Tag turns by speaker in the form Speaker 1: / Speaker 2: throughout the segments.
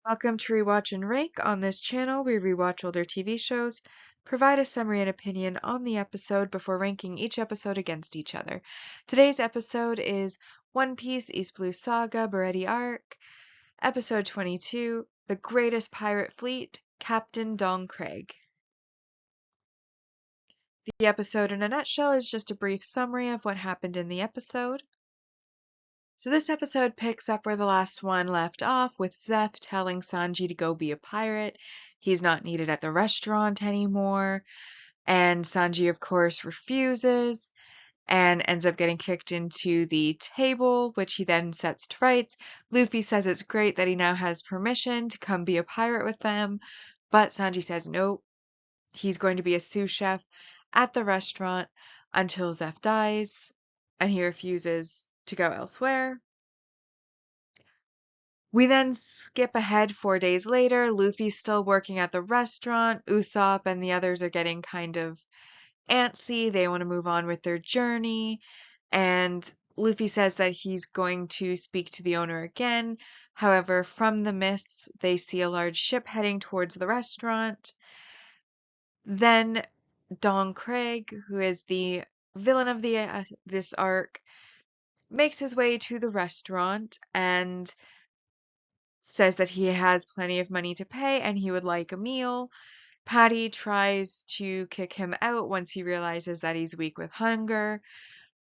Speaker 1: Welcome to Rewatch and Rank. On this channel, we rewatch older TV shows, provide a summary and opinion on the episode before ranking each episode against each other. Today's episode is One Piece East Blue Saga Beretti Arc, Episode 22, The Greatest Pirate Fleet, Captain Don Craig. The episode in a nutshell is just a brief summary of what happened in the episode. So this episode picks up where the last one left off, with Zeph telling Sanji to go be a pirate. He's not needed at the restaurant anymore. And Sanji, of course, refuses and ends up getting kicked into the table, which he then sets to rights. Luffy says it's great that he now has permission to come be a pirate with them, but Sanji says no, he's going to be a sous chef at the restaurant until Zeph dies, and he refuses to go elsewhere. We then skip ahead 4 days later. Luffy's still working at the restaurant. Usopp and the others are getting kind of antsy. They want to move on with their journey. And Luffy says that he's going to speak to the owner again. However, from the mists, they see a large ship heading towards the restaurant. Then Don Craig, who is the villain of this arc, makes his way to the restaurant and says that he has plenty of money to pay and he would like a meal. Patty tries to kick him out once he realizes that he's weak with hunger,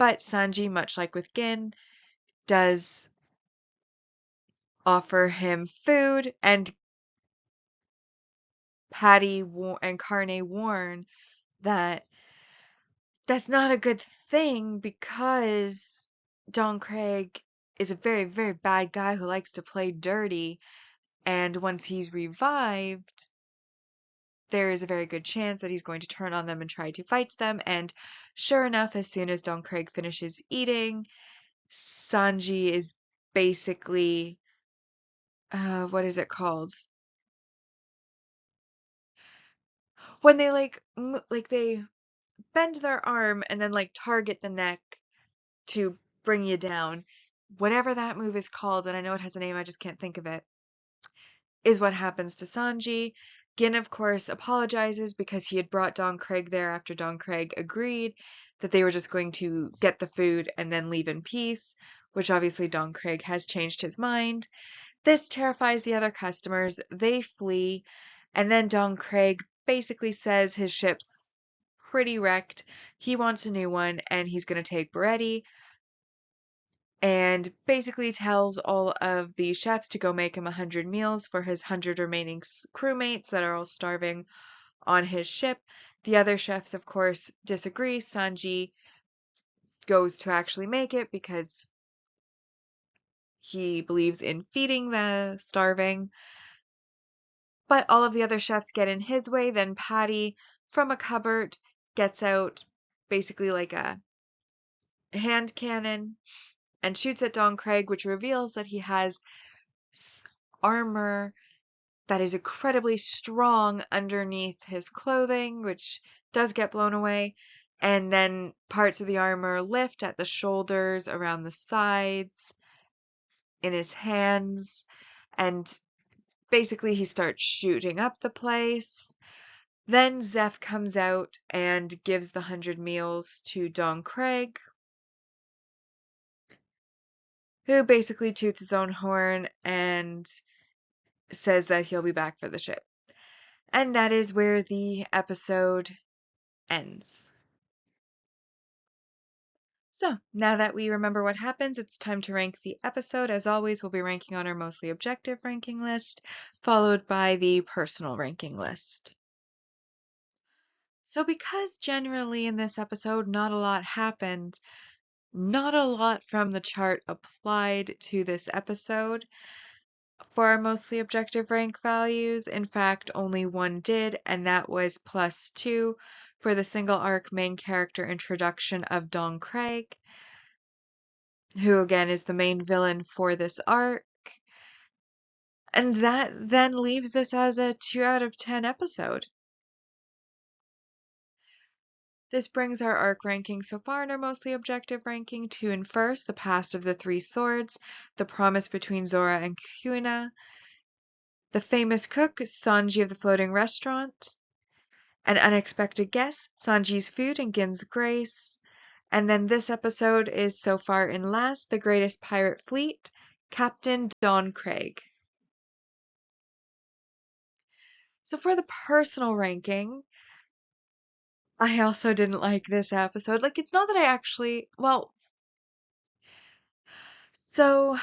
Speaker 1: but Sanji, much like with Gin, does offer him food, and Patty and Carne warn that that's not a good thing because Don Craig is a very, very bad guy who likes to play dirty, and once he's revived, there is a very good chance that he's going to turn on them and try to fight them. And sure enough, as soon as Don Craig finishes eating, Sanji is basically, what is it called? When they like they bend their arm and then like target the neck to bring you down. Whatever that move is called, and I know it has a name, I just can't think of it, is what happens to Sanji. Gin, of course, apologizes because he had brought Don Craig there after Don Craig agreed that they were just going to get the food and then leave in peace, which obviously Don Craig has changed his mind. This terrifies the other customers. They flee, and then Don Craig basically says his ship's pretty wrecked. He wants a new one, and he's going to take Beretti, and basically tells all of the chefs to go make him 100 meals for his 100 remaining crewmates that are all starving on his ship. The other chefs, of course, disagree. Sanji goes to actually make it because he believes in feeding the starving. But all of the other chefs get in his way. Then Patty, from a cupboard, gets out basically like a hand cannon and shoots at Don Craig, which reveals that he has armor that is incredibly strong underneath his clothing, which does get blown away. And then parts of the armor lift at the shoulders, around the sides, in his hands, and basically he starts shooting up the place. Then Zeph comes out and gives the 100 meals to Don Craig, who basically toots his own horn and says that he'll be back for the ship. And that is where the episode ends. So, now that we remember what happens, it's time to rank the episode. As always, we'll be ranking on our mostly objective ranking list, followed by the personal ranking list. So because generally in this episode not a lot happened, not a lot from the chart applied to this episode for our mostly objective rank values. In fact, only one did, and that was +2 for the single arc main character introduction of Don Craig, who again is the main villain for this arc. And that then leaves this as a 2 out of 10 episode. This brings our arc ranking so far in our mostly objective ranking to: in first, The Past of the Three Swords, the promise between Zora and Kuina. The famous cook, Sanji of the floating restaurant. An unexpected guest, Sanji's food and Gin's grace. And then this episode is so far in last, the greatest pirate fleet, Captain Don Craig. So for the personal ranking, I also didn't like this episode. Like, it's not that I actually, well, so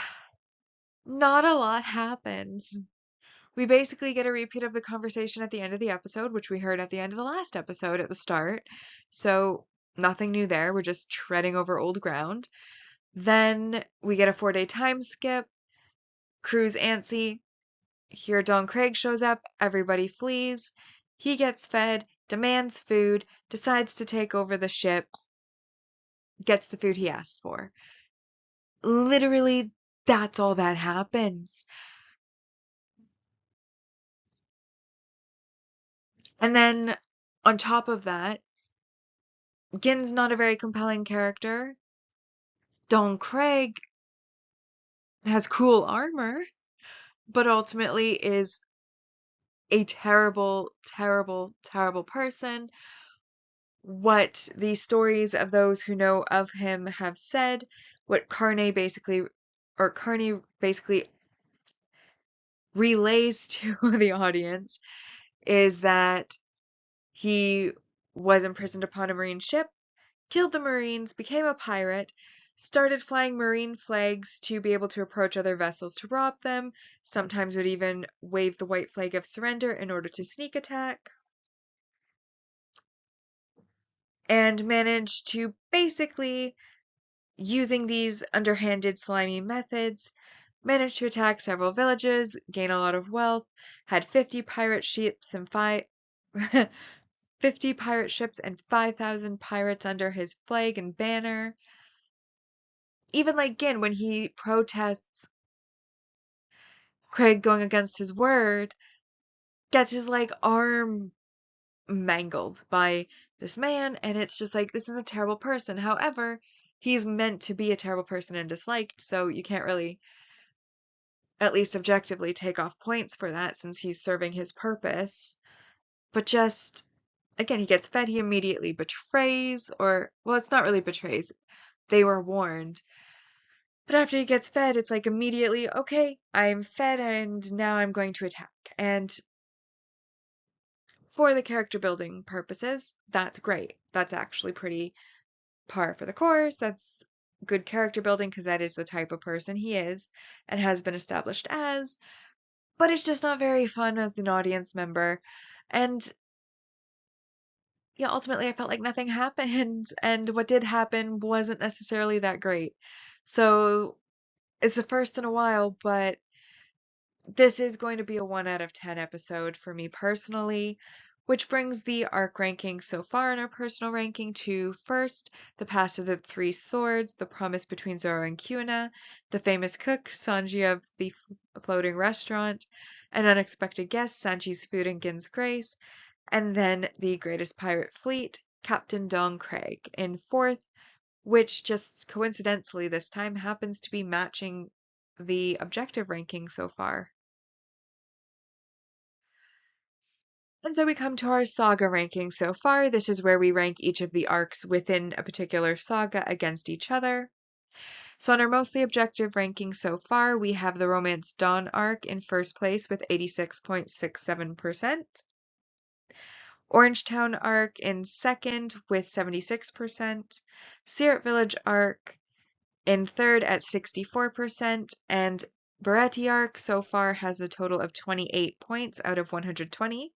Speaker 1: not a lot happens. We basically get a repeat of the conversation at the end of the episode, which we heard at the end of the last episode at the start. So nothing new there. We're just treading over old ground. Then we get a 4-day time skip. Crew's antsy. Here Don Craig shows up. Everybody flees. He gets fed, demands food, decides to take over the ship, gets the food he asked for. Literally, that's all that happens. And then on top of that, Gin's not a very compelling character. Don Craig has cool armor, but ultimately is a terrible, terrible, terrible person. What the stories of those who know of him have said, what Carney basically relays to the audience is that he was imprisoned upon a Marine ship, killed the Marines, became a pirate, started flying Marine flags to be able to approach other vessels to rob them, sometimes would even wave the white flag of surrender in order to sneak attack, and managed to basically, using these underhanded, slimy methods, manage to attack several villages, gain a lot of wealth, had 50 pirate ships and 50 pirate ships and 5,000 pirates under his flag and banner. Even like Gin, when he protests Craig going against his word, gets his like arm mangled by this man, and it's just like, this is a terrible person. However, he's meant to be a terrible person and disliked, so you can't really, at least objectively, take off points for that since he's serving his purpose. But just, again, he gets fed, he immediately betrays, or, well, it's not really betrays. They were warned. But after he gets fed, it's like immediately, okay, I'm fed and now I'm going to attack. And for the character building purposes, that's great. That's actually pretty par for the course. That's good character building because that is the type of person he is and has been established as. But it's just not very fun as an audience member. And yeah, ultimately I felt like nothing happened, and what did happen wasn't necessarily that great. So it's the first in a while, but this is going to be a 1 out of 10 episode for me personally, which brings the arc ranking so far in our personal ranking to first, the Past of the Three Swords, the promise between Zoro and Kuina, the famous cook, Sanji of the floating restaurant, an unexpected guest, Sanji's food and Gin's grace, and then the greatest pirate fleet, Captain Don Craig, in fourth, which just coincidentally this time happens to be matching the objective ranking so far. And so we come to our saga ranking so far. This is where we rank each of the arcs within a particular saga against each other. So on our mostly objective ranking so far, we have the Romance Dawn arc in first place with 86.67%. Orangetown arc in second with 76%. Syrup Village arc in third at 64%. And Baretti arc so far has a total of 28 points out of 120.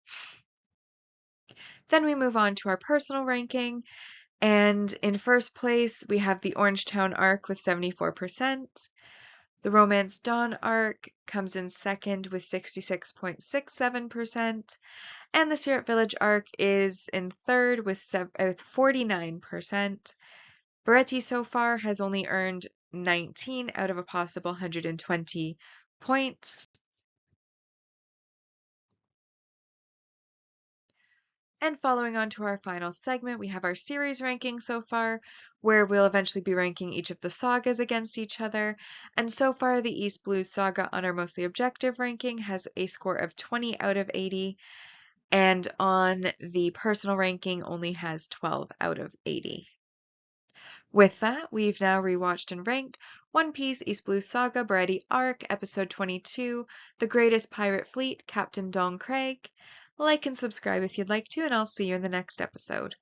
Speaker 1: Then we move on to our personal ranking, and in first place we have the Orangetown arc with 74%. The Romance Dawn arc comes in second with 66.67%, and the Syrup Village arc is in third with 49%. Baretti so far has only earned 19 out of a possible 120 points. And following on to our final segment, we have our series ranking so far, where we'll eventually be ranking each of the sagas against each other. And so far, the East Blues saga on our mostly objective ranking has a score of 20 out of 80, and on the personal ranking only has 12 out of 80. With that, we've now rewatched and ranked One Piece East Blue Saga Variety Arc, Episode 22, The Greatest Pirate Fleet, Captain Don Craig. Like and subscribe if you'd like to, and I'll see you in the next episode.